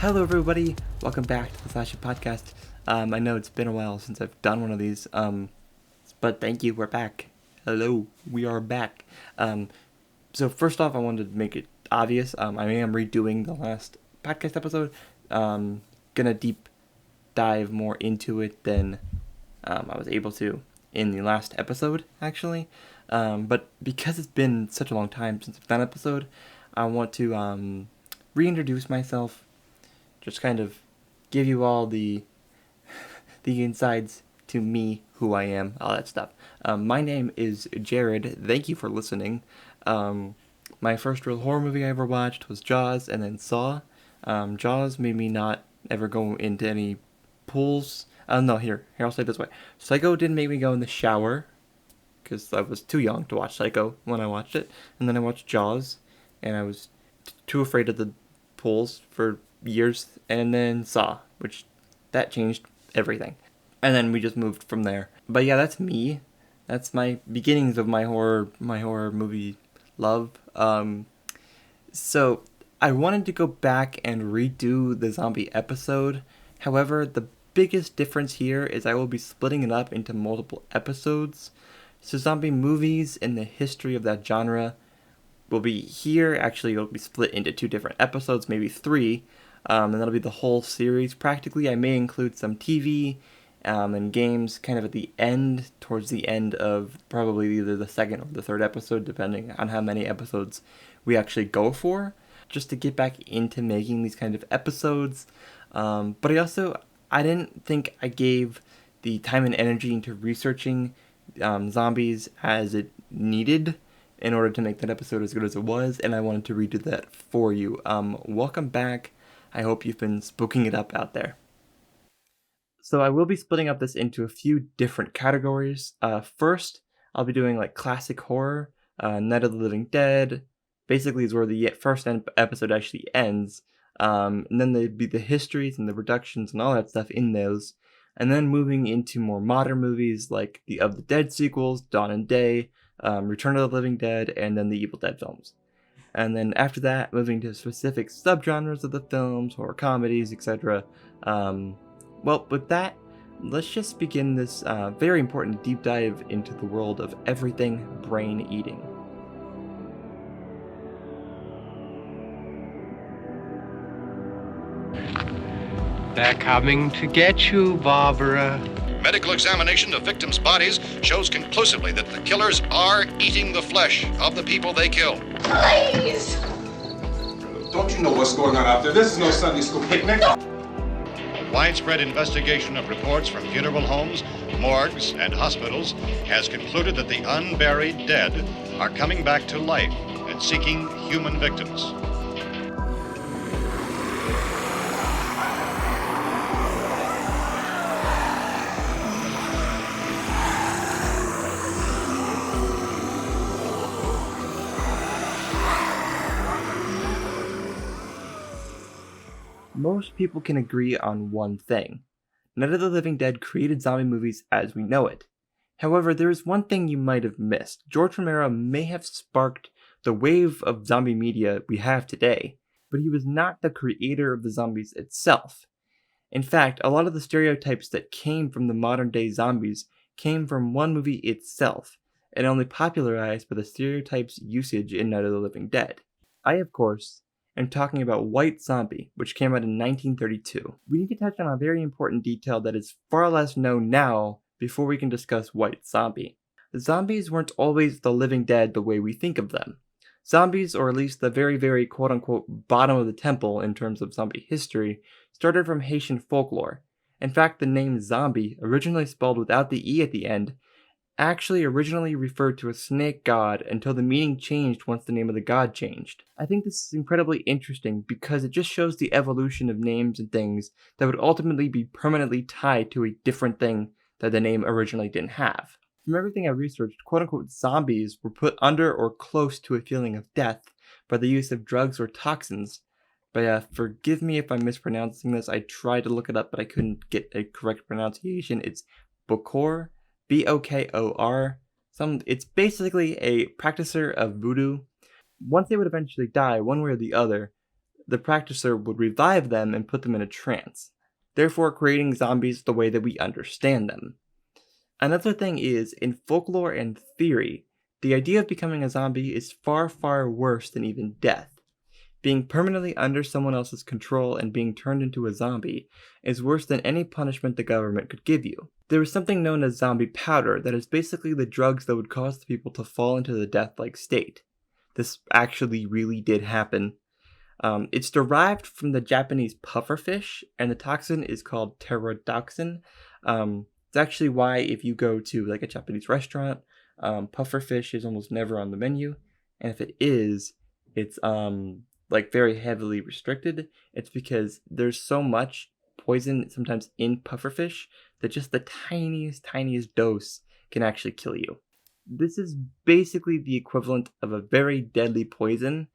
Hello, everybody. Welcome back to the Flashy Podcast. I know it's been a while since I've done one of these, but thank you. We're back. Hello, we are back. So first off, I wanted to make it obvious. I am redoing the last podcast episode. Gonna deep dive more into it than I was able to in the last episode, actually. But because it's been such a long time since I've done an episode, I want to reintroduce myself. Just kind of give you all the insides to me, who I am, all that stuff. My name is Jared. Thank you for listening. My first real horror movie I ever watched was Jaws, and then Saw. Jaws made me not ever go into any pools. No, here I'll say it this way. Psycho didn't make me go in the shower, because I was too young to watch Psycho when I watched it. And then I watched Jaws, and I was too afraid of the pools for years, and then Saw, which that changed everything. And then we just moved from there. But yeah, that's me. That's my beginnings of my horror movie love. So I wanted to go back and redo the zombie episode. However, the biggest difference here is I will be splitting it up into multiple episodes. So zombie movies and the history of that genre will be here. Actually, it'll be split into 2 different episodes, maybe 3. And that'll be the whole series. Practically, I may include some TV and games kind of at the end, towards the end of probably either the 2nd or the 3rd episode, depending on how many episodes we actually go for, just to get back into making these kind of episodes. But I didn't think I gave the time and energy into researching zombies as it needed in order to make that episode as good as it was, and I wanted to redo that for you. Welcome back. I hope you've been spooking it up out there. So I will be splitting up this into a few different categories. First, I'll be doing like classic horror, Night of the Living Dead. Basically is where the first episode actually ends. And then there'd be the histories and the reductions and all that stuff in those. And then moving into more modern movies like the Of the Dead sequels, Dawn and Day, Return of the Living Dead, and then the Evil Dead films. And then after that, moving to specific subgenres of the films, horror comedies, etc. Well, with that, let's just begin this very important deep dive into the world of everything brain eating. They're coming to get you, Barbara. Medical examination of victims' bodies shows conclusively that the killers are eating the flesh of the people they kill. Please! Don't you know what's going on out there? This is no Sunday school picnic. A widespread investigation of reports from funeral homes, morgues, and hospitals has concluded that the unburied dead are coming back to life and seeking human victims. Most people can agree on one thing. Night of the Living Dead created zombie movies as we know it. However, there is one thing you might have missed. George Romero may have sparked the wave of zombie media we have today, but he was not the creator of the zombies itself. In fact, a lot of the stereotypes that came from the modern day zombies came from one movie itself, and only popularized by the stereotypes usage in Night of the Living Dead. I, of course, am talking about White Zombie, which came out in 1932. We need to touch on a very important detail that is far less known now before we can discuss White Zombie. The zombies weren't always the living dead the way we think of them. Zombies, or at least the very, very quote-unquote bottom of the temple in terms of zombie history, started from Haitian folklore. In fact, the name zombie, originally spelled without the E at the end, actually originally referred to a snake god until the meaning changed once the name of the god changed. I think this is incredibly interesting because it just shows the evolution of names and things that would ultimately be permanently tied to a different thing that the name originally didn't have. From everything I researched, quote-unquote zombies were put under or close to a feeling of death by the use of drugs or toxins. But forgive me if I'm mispronouncing this. I tried to look it up, but I couldn't get a correct pronunciation. It's Bokor. Bokor. It's basically a practicer of voodoo. Once they would eventually die, one way or the other, the practicer would revive them and put them in a trance, therefore creating zombies the way that we understand them. Another thing is, in folklore and theory, the idea of becoming a zombie is far, far worse than even death. Being permanently under someone else's control and being turned into a zombie is worse than any punishment the government could give you. There is something known as zombie powder that is basically the drugs that would cause the people to fall into the death-like state. This actually really did happen. It's derived from the Japanese pufferfish, and the toxin is called pterodoxin. It's actually why if you go to like a Japanese restaurant, pufferfish is almost never on the menu, and if it is, it's like very heavily restricted. It's because there's so much poison sometimes in pufferfish that just the tiniest dose can actually kill you. This is basically the equivalent of a very deadly poison.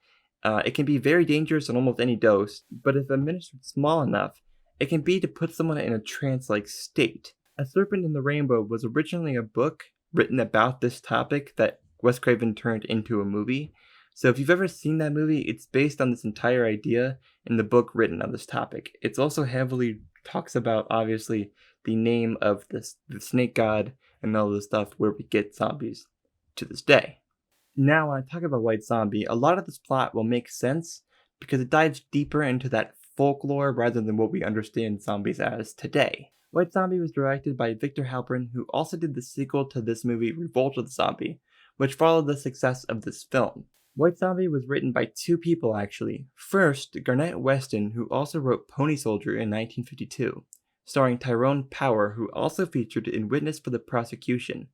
It can be very dangerous on almost any dose, but if administered small enough, it can be to put someone in a trance-like state. A Serpent in the Rainbow was originally a book written about this topic that Wes Craven turned into a movie. So if you've ever seen that movie, it's based on this entire idea in the book written on this topic. It's also heavily talks about, obviously, the name of the snake god and all this stuff where we get zombies to this day. Now, when I talk about White Zombie, a lot of this plot will make sense because it dives deeper into that folklore rather than what we understand zombies as today. White Zombie was directed by Victor Halperin, who also did the sequel to this movie, Revolt of the Zombie, which followed the success of this film. White Zombie was written by two people, actually. First, Garnett Weston, who also wrote Pony Soldier in 1952, starring Tyrone Power, who also featured in Witness for the Prosecution,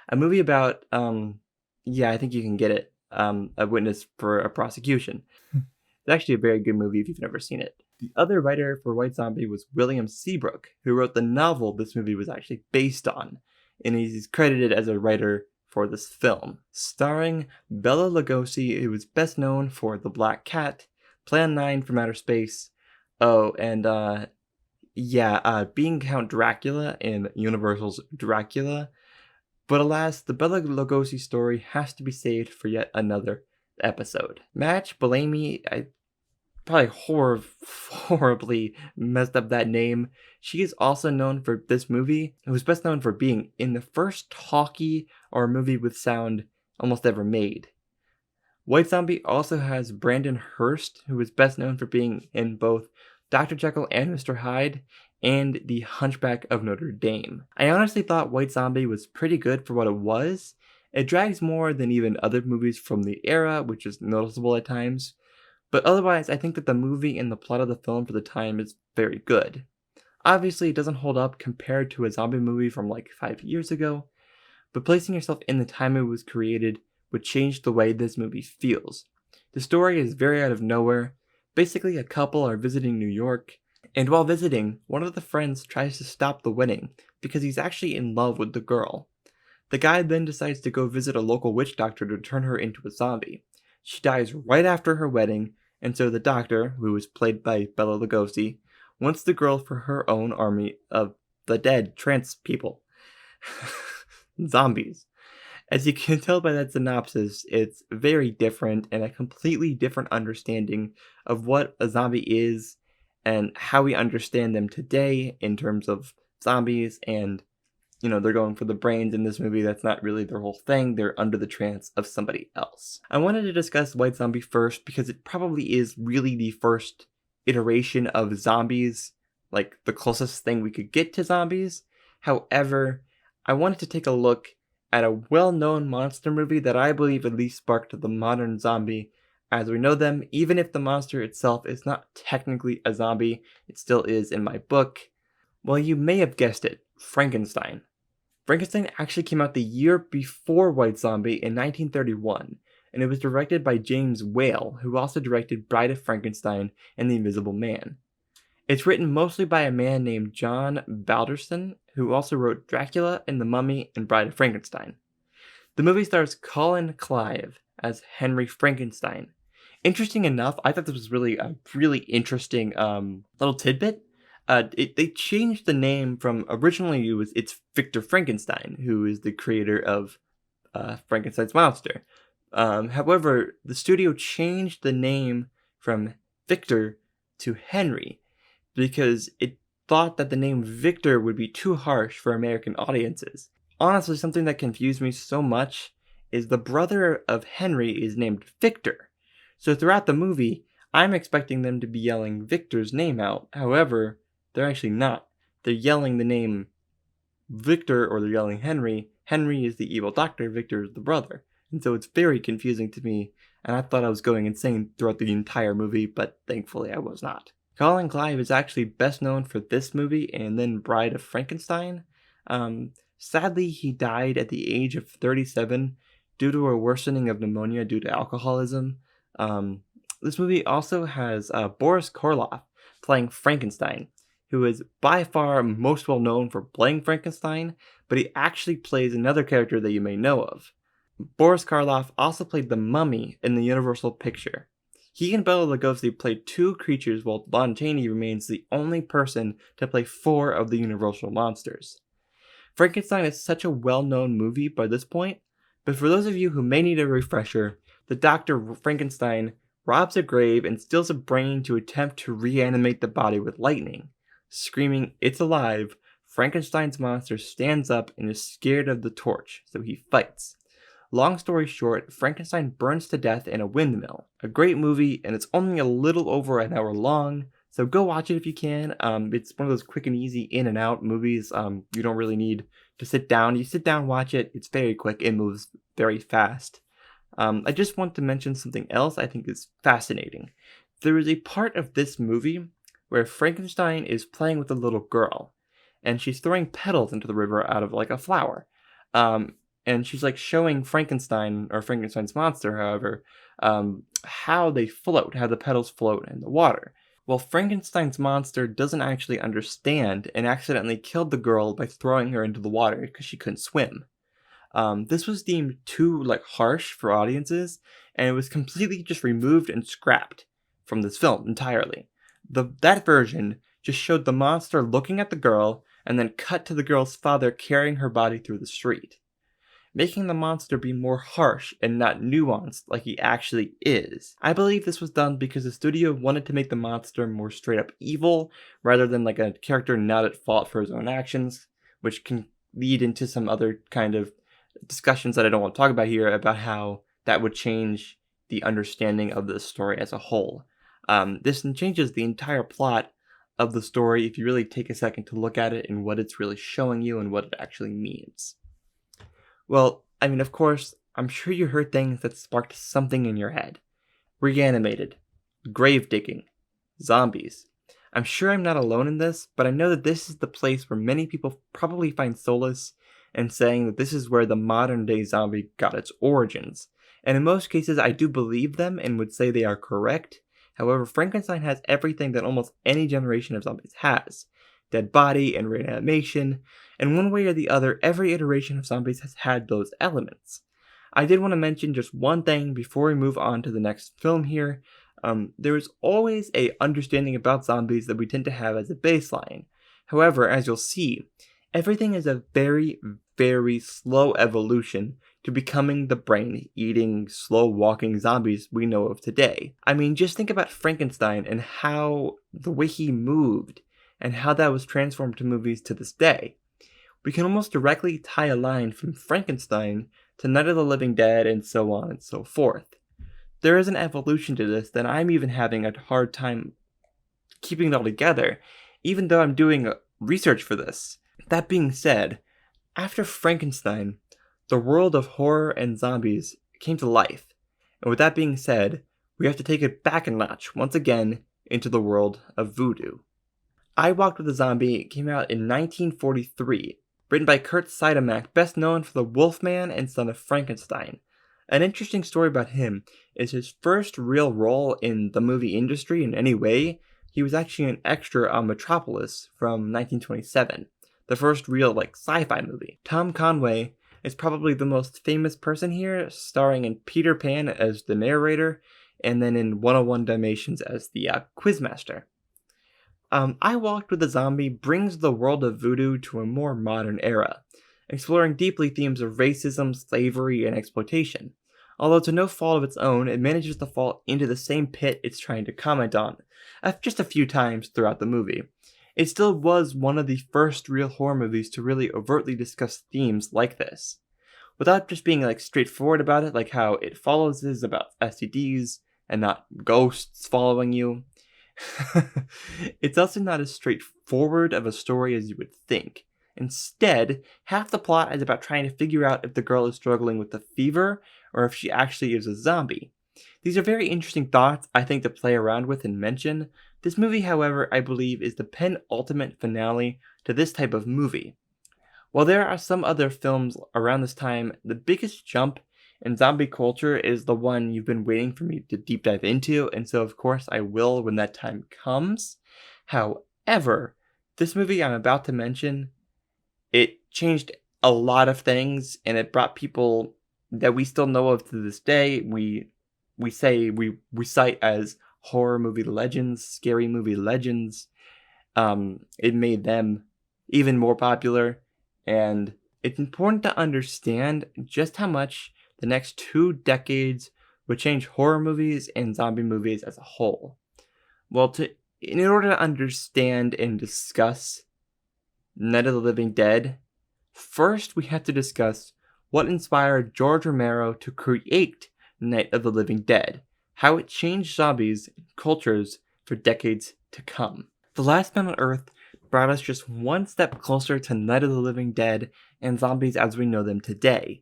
a movie about, I think you can get it, A Witness for a Prosecution. It's actually a very good movie if you've never seen it. The other writer for White Zombie was William Seabrook, who wrote the novel this movie was actually based on, and he's credited as a writer for this film. Starring Bela Lugosi, who was best known for The Black Cat, Plan 9 from Outer Space, being Count Dracula in Universal's Dracula. But alas, the Bela Lugosi story has to be saved for yet another episode. Match Bellamy, I probably horribly messed up that name. She is also known for this movie. It was best known for being in the first talkie or movie with sound almost ever made. White Zombie also has Brandon Hurst, who is best known for being in both Dr. Jekyll and Mr. Hyde and The Hunchback of Notre Dame. I honestly thought White Zombie was pretty good for what it was. It drags more than even other movies from the era, which is noticeable at times. But otherwise, I think that the movie and the plot of the film for the time is very good. Obviously, it doesn't hold up compared to a zombie movie from like 5 years ago, but placing yourself in the time it was created would change the way this movie feels. The story is very out of nowhere. Basically, a couple are visiting New York, and while visiting, one of the friends tries to stop the wedding because he's actually in love with the girl. The guy then decides to go visit a local witch doctor to turn her into a zombie. She dies right after her wedding, and so the doctor, who is played by Bela Lugosi, wants the girl for her own army of the dead trans people. Zombies. As you can tell by that synopsis, it's very different and a completely different understanding of what a zombie is and how we understand them today in terms of zombies. And they're going for the brains in this movie. That's not really their whole thing. They're under the trance of somebody else. I wanted to discuss White Zombie first because it probably is really the first iteration of zombies, like the closest thing we could get to zombies. However, I wanted to take a look at a well-known monster movie that I believe at least sparked the modern zombie as we know them. Even if the monster itself is not technically a zombie, it still is in my book. Well, you may have guessed it, Frankenstein. Frankenstein actually came out the year before White Zombie in 1931, and it was directed by James Whale, who also directed Bride of Frankenstein and The Invisible Man. It's written mostly by a man named John Balderston, who also wrote Dracula and The Mummy and Bride of Frankenstein. The movie stars Colin Clive as Henry Frankenstein. Interesting enough, I thought this was really a really interesting little tidbit. They changed the name from originally it's Victor Frankenstein, who is the creator of Frankenstein's monster. However, the studio changed the name from Victor to Henry because it thought that the name Victor would be too harsh for American audiences. Honestly, something that confused me so much is the brother of Henry is named Victor. So throughout the movie, I'm expecting them to be yelling Victor's name out. However, they're actually not. They're yelling the name Victor, or they're yelling Henry. Henry is the evil doctor, Victor is the brother. And so it's very confusing to me, and I thought I was going insane throughout the entire movie, but thankfully I was not. Colin Clive is actually best known for this movie and then Bride of Frankenstein. Sadly, he died at the age of 37 due to a worsening of pneumonia due to alcoholism. This movie also has Boris Karloff playing Frankenstein, who is by far most well known for playing Frankenstein, but he actually plays another character that you may know of. Boris Karloff also played the Mummy in the Universal picture. He and Bela Lugosi played two creatures, while Lon Chaney remains the only person to play 4 of the Universal monsters. Frankenstein is such a well-known movie by this point, but for those of you who may need a refresher, the Dr. Frankenstein robs a grave and steals a brain to attempt to reanimate the body with lightning. Screaming, "It's alive!" Frankenstein's monster stands up and is scared of the torch, so he fights. Long story short, Frankenstein burns to death in a windmill. A great movie, and it's only a little over an hour long, so go watch it if you can. It's one of those quick and easy in and out movies. You don't really need to sit down. You sit down, watch it. It's very quick. It moves very fast. I just want to mention something else I think is fascinating. There is a part of this movie where Frankenstein is playing with a little girl, and she's throwing petals into the river out of like a flower. And she's like showing Frankenstein, or Frankenstein's monster, however, how they float, how the petals float in the water. Well, Frankenstein's monster doesn't actually understand and accidentally killed the girl by throwing her into the water because she couldn't swim. This was deemed too harsh for audiences, and it was completely just removed and scrapped from this film entirely. That version just showed the monster looking at the girl and then cut to the girl's father carrying her body through the street, making the monster be more harsh and not nuanced like he actually is. I believe this was done because the studio wanted to make the monster more straight up evil rather than like a character not at fault for his own actions, which can lead into some other kind of discussions that I don't want to talk about here about how that would change the understanding of the story as a whole. This changes the entire plot of the story if you really take a second to look at it and what it's really showing you and what it actually means. Well, I mean, of course, I'm sure you heard things that sparked something in your head. Reanimated, grave digging, zombies. I'm sure I'm not alone in this, but I know that this is the place where many people probably find solace in saying that this is where the modern day zombie got its origins. And in most cases, I do believe them and would say they are correct. However, Frankenstein has everything that almost any generation of zombies has. Dead body and reanimation, and one way or the other, every iteration of zombies has had those elements. I did want to mention just one thing before we move on to the next film here. There is always a understanding about zombies that we tend to have as a baseline. However, as you'll see, everything is a very, very slow evolution to becoming the brain-eating, slow-walking zombies we know of today. I mean, just think about Frankenstein and how the way he moved and how that was transformed to movies to this day. We can almost directly tie a line from Frankenstein to Night of the Living Dead and so on and so forth. There is an evolution to this that I'm even having a hard time keeping it all together, even though I'm doing research for this. That being said, after Frankenstein, the world of horror and zombies came to life. And with that being said, we have to take it back a notch once again into the world of voodoo. I Walked with a Zombie came out in 1943, written by Kurt Siodmak, best known for The Wolfman and Son of Frankenstein. An interesting story about him is his first real role in the movie industry in any way. He was actually an extra on Metropolis from 1927, the first real sci-fi movie. Tom Conway is probably the most famous person here, starring in Peter Pan as the narrator, and then in 101 Dalmatians as the Quizmaster. I Walked with a Zombie brings the world of voodoo to a more modern era, exploring deeply themes of racism, slavery, and exploitation. Although to no fault of its own, it manages to fall into the same pit it's trying to comment on, just a few times throughout the movie. It still was one of the first real horror movies to really overtly discuss themes like this, without just being straightforward about it, like how It Follows is about STDs and not ghosts following you. It's also not as straightforward of a story as you would think. Instead, half the plot is about trying to figure out if the girl is struggling with the fever or if she actually is a zombie. These are very interesting thoughts, I think, to play around with and mention. This movie, however, I believe is the penultimate finale to this type of movie. While there are some other films around this time, the biggest jump in zombie culture is the one you've been waiting for me to deep dive into, and so of course I will when that time comes. However, this movie I'm about to mention, it changed a lot of things, and it brought people that we still know of to this day. We cite as horror movie legends, scary movie legends. It made them even more popular, and it's important to understand just how much the next 2 decades would change horror movies and zombie movies as a whole. Well, in order to understand and discuss Night of the Living Dead, first we have to discuss what inspired George Romero to create Night of the Living Dead, how it changed zombies and cultures for decades to come. The Last Man on Earth brought us just one step closer to Night of the Living Dead and zombies as we know them today.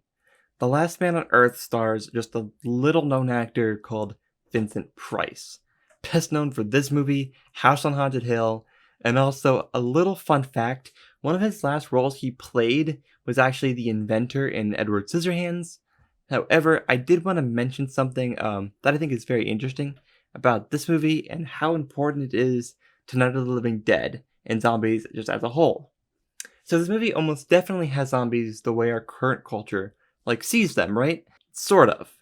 The Last Man on Earth stars just a little-known actor called Vincent Price, best known for this movie, House on Haunted Hill, and also a little fun fact, one of his last roles he played was actually the inventor in Edward Scissorhands. However, I did want to mention something that I think is very interesting about this movie and how important it is to Night of the Living Dead and zombies just as a whole. So this movie almost definitely has zombies the way our current culture sees them, right? Sort of.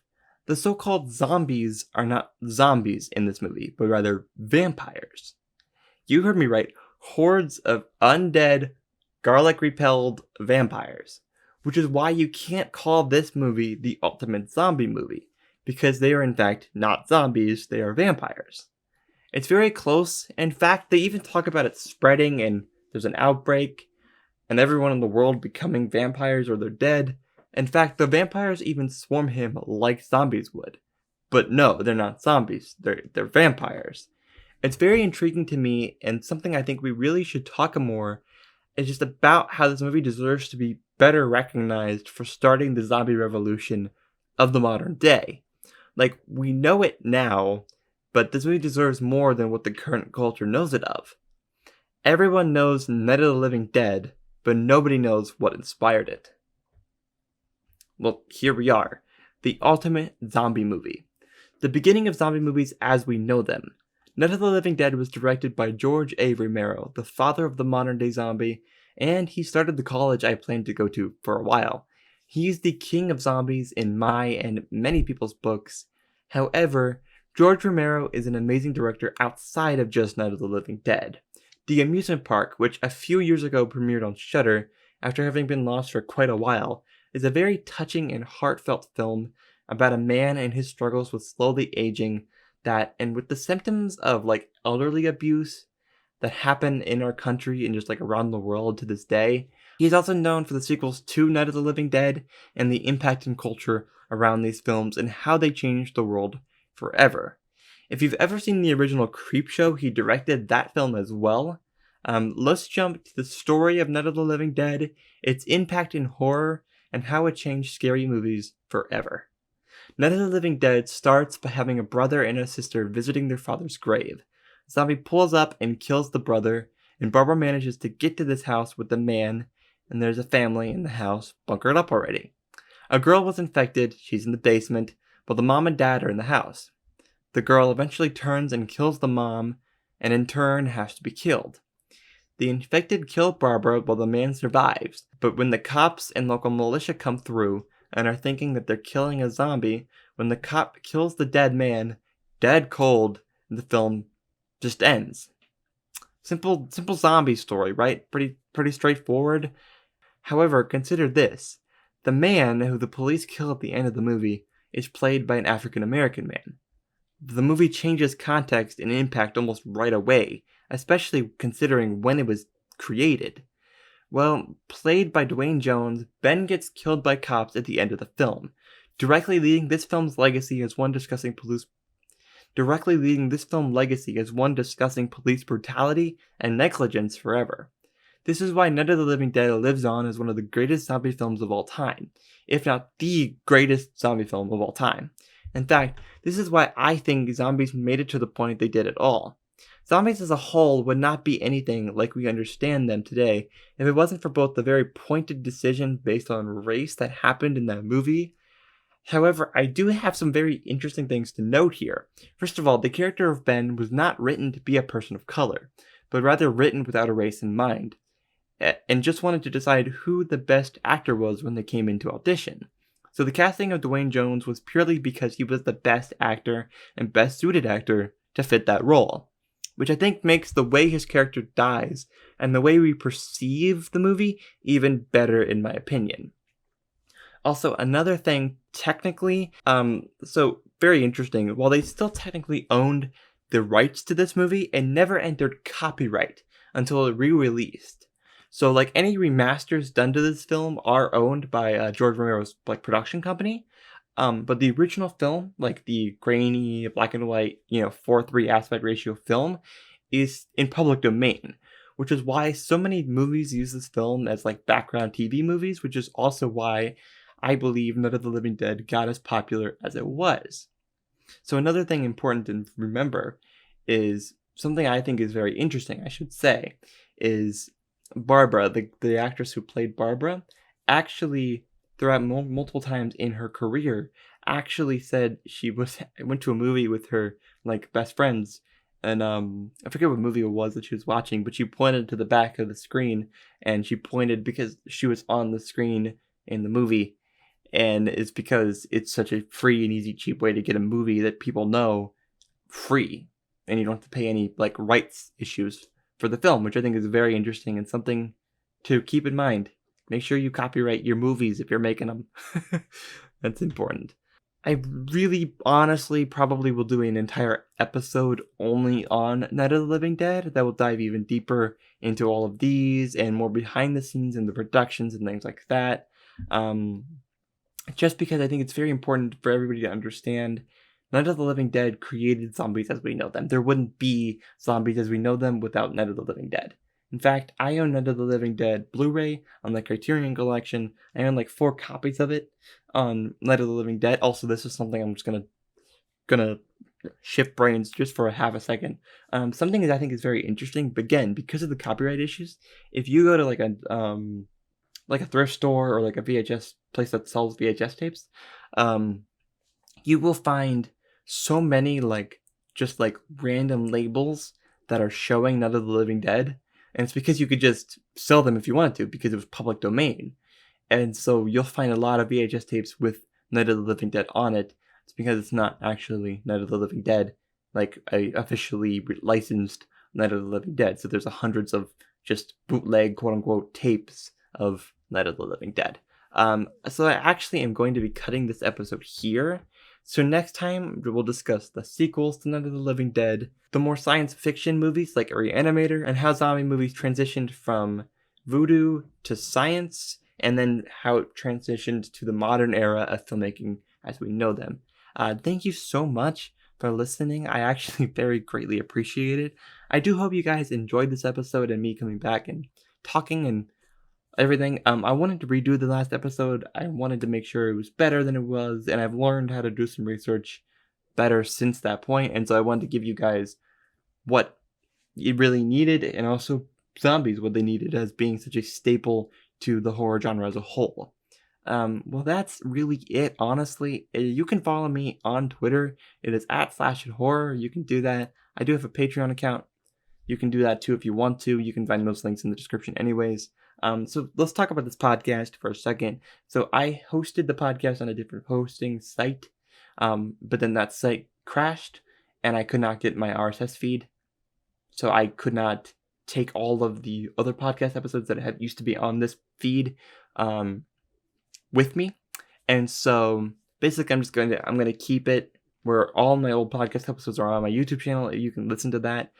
The so-called zombies are not zombies in this movie, but rather vampires. You heard me right, hordes of undead, garlic-repelled vampires, which is why you can't call this movie the ultimate zombie movie, because they are in fact not zombies, they are vampires. It's very close. In fact, they even talk about it spreading and there's an outbreak and everyone in the world becoming vampires or they're dead. In fact, the vampires even swarm him like zombies would. But no, they're not zombies, they're vampires. It's very intriguing to me, and something I think we really should talk more is just about how this movie deserves to be better recognized for starting the zombie revolution of the modern day. We know it now, but this movie deserves more than what the current culture knows it of. Everyone knows Night of the Living Dead, but nobody knows what inspired it. Well, here we are. The ultimate zombie movie. The beginning of zombie movies as we know them. Night of the Living Dead was directed by George A. Romero, the father of the modern-day zombie, and he started the college I planned to go to for a while. He's the king of zombies in my and many people's books. However, George Romero is an amazing director outside of just Night of the Living Dead. The Amusement Park, which a few years ago premiered on Shudder after having been lost for quite a while, is a very touching and heartfelt film about a man and his struggles with slowly aging and with the symptoms of elderly abuse that happen in our country and just around the world to this day. He's also known for the sequels to Night of the Living Dead and the impact in culture around these films and how they changed the world forever. If you've ever seen the original Creepshow, he directed that film as well. Let's jump to the story of Night of the Living Dead, its impact in horror, and how it changed scary movies forever. Night of the Living Dead starts by having a brother and a sister visiting their father's grave. A zombie pulls up and kills the brother, and Barbara manages to get to this house with the man, and there's a family in the house bunkered up already. A girl was infected, she's in the basement, but the mom and dad are in the house. The girl eventually turns and kills the mom, and in turn has to be killed. The infected kill Barbara while the man survives, but when the cops and local militia come through and are thinking that they're killing a zombie, when the cop kills the dead man, dead cold, the film just ends. Simple zombie story, right? Pretty straightforward. However, consider this. The man who the police kill at the end of the movie is played by an African American man. The movie changes context and impact almost right away, especially considering when it was created. Well, played by Dwayne Jones, Ben gets killed by cops at the end of the film, directly leading this film's legacy as one discussing police brutality and negligence forever. This is why Night of the Living Dead lives on as one of the greatest zombie films of all time, if not the greatest zombie film of all time. In fact, this is why I think zombies made it to the point they did at all. Zombies as a whole would not be anything like we understand them today if it wasn't for both the very pointed decision based on race that happened in that movie. However, I do have some very interesting things to note here. First of all, the character of Ben was not written to be a person of color, but rather written without a race in mind, and just wanted to decide who the best actor was when they came into audition. So the casting of Dwayne Jones was purely because he was the best actor and best suited actor to fit that role, which I think makes the way his character dies and the way we perceive the movie even better in my opinion. Also, another thing, technically, so very interesting, while they still technically owned the rights to this movie, it never entered copyright until it re-released. So, like, any remasters done to this film are owned by George Romero's production company. But the original film, like the grainy black and white, 4:3 aspect ratio film, is in public domain, which is why so many movies use this film as background TV movies, which is also why I believe Night of the Living Dead got as popular as it was. So another thing important to remember is something I think is very interesting, I should say, is Barbara, the actress who played Barbara, actually throughout multiple times in her career, actually said she went to a movie with her best friends, and I forget what movie it was that she was watching, but she pointed to the back of the screen, and she pointed because she was on the screen in the movie, and it's because it's such a free and easy, cheap way to get a movie that people know free, and you don't have to pay any rights issues for the film, which I think is very interesting and something to keep in mind. Make sure you copyright your movies if you're making them. That's important. I really, honestly, probably will do an entire episode only on Night of the Living Dead that will dive even deeper into all of these and more behind the scenes and the productions and things like that. Just because I think it's very important for everybody to understand Night of the Living Dead created zombies as we know them. There wouldn't be zombies as we know them without Night of the Living Dead. In fact, I own Night of the Living Dead Blu-ray on the Criterion Collection. I own 4 copies of it on Night of the Living Dead. Also, this is something I'm just gonna shift brains just for a half a second. Something that I think is very interesting, but again, because of the copyright issues, if you go to a thrift store or a VHS place that sells VHS tapes, you will find so many just random labels that are showing Night of the Living Dead. And it's because you could just sell them if you wanted to, because it was public domain. And so you'll find a lot of VHS tapes with Night of the Living Dead on it. It's because it's not actually Night of the Living Dead, a officially licensed Night of the Living Dead. So there's hundreds of just bootleg, quote-unquote, tapes of Night of the Living Dead. So I actually am going to be cutting this episode here. So next time, we'll discuss the sequels to Night of the Living Dead, the more science fiction movies like Reanimator, and how zombie movies transitioned from voodoo to science, and then how it transitioned to the modern era of filmmaking as we know them. Thank you so much for listening. I actually very greatly appreciate it. I do hope you guys enjoyed this episode and me coming back and talking and everything. I wanted to redo the last episode. I wanted to make sure it was better than it was, and I've learned how to do some research better since that point, and so I wanted to give you guys what it really needed, and also zombies, what they needed as being such a staple to the horror genre as a whole. Well, that's really it, honestly. You can follow me on Twitter. It is @slashithorror. You can do that. I do have a Patreon account. You can do that too if you want to. You can find those links in the description anyways. So let's talk about this podcast for a second. So I hosted the podcast on a different hosting site, but then that site crashed and I could not get my RSS feed. So I could not take all of the other podcast episodes that used to be on this feed with me. And so basically I'm gonna keep it where all my old podcast episodes are on my YouTube channel. You can listen to that.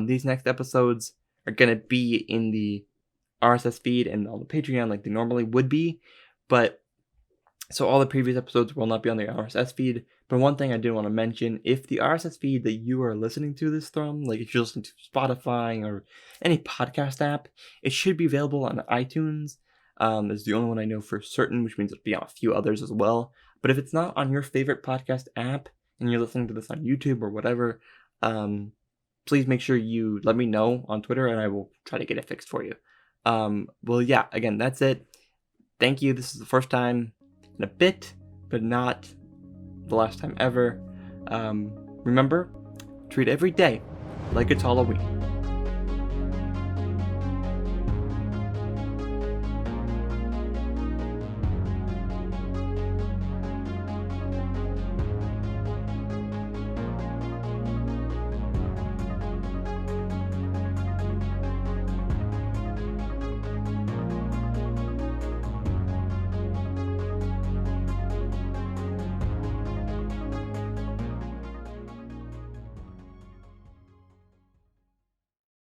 These next episodes are gonna be in the RSS feed and on the Patreon like they normally would be, but so all the previous episodes will not be on the RSS feed. But one thing I did want to mention, if the RSS feed that you are listening to this from, like if you're listening to Spotify or any podcast app, it should be available on iTunes. It's the only one I know for certain, which means it'll be on a few others as well. But if it's not on your favorite podcast app and you're listening to this on YouTube or whatever, please make sure you let me know on Twitter and I will try to get it fixed for you. Well, yeah, again, that's it. Thank you. This is the first time in a bit, but not the last time ever. Remember, treat every day like it's Halloween.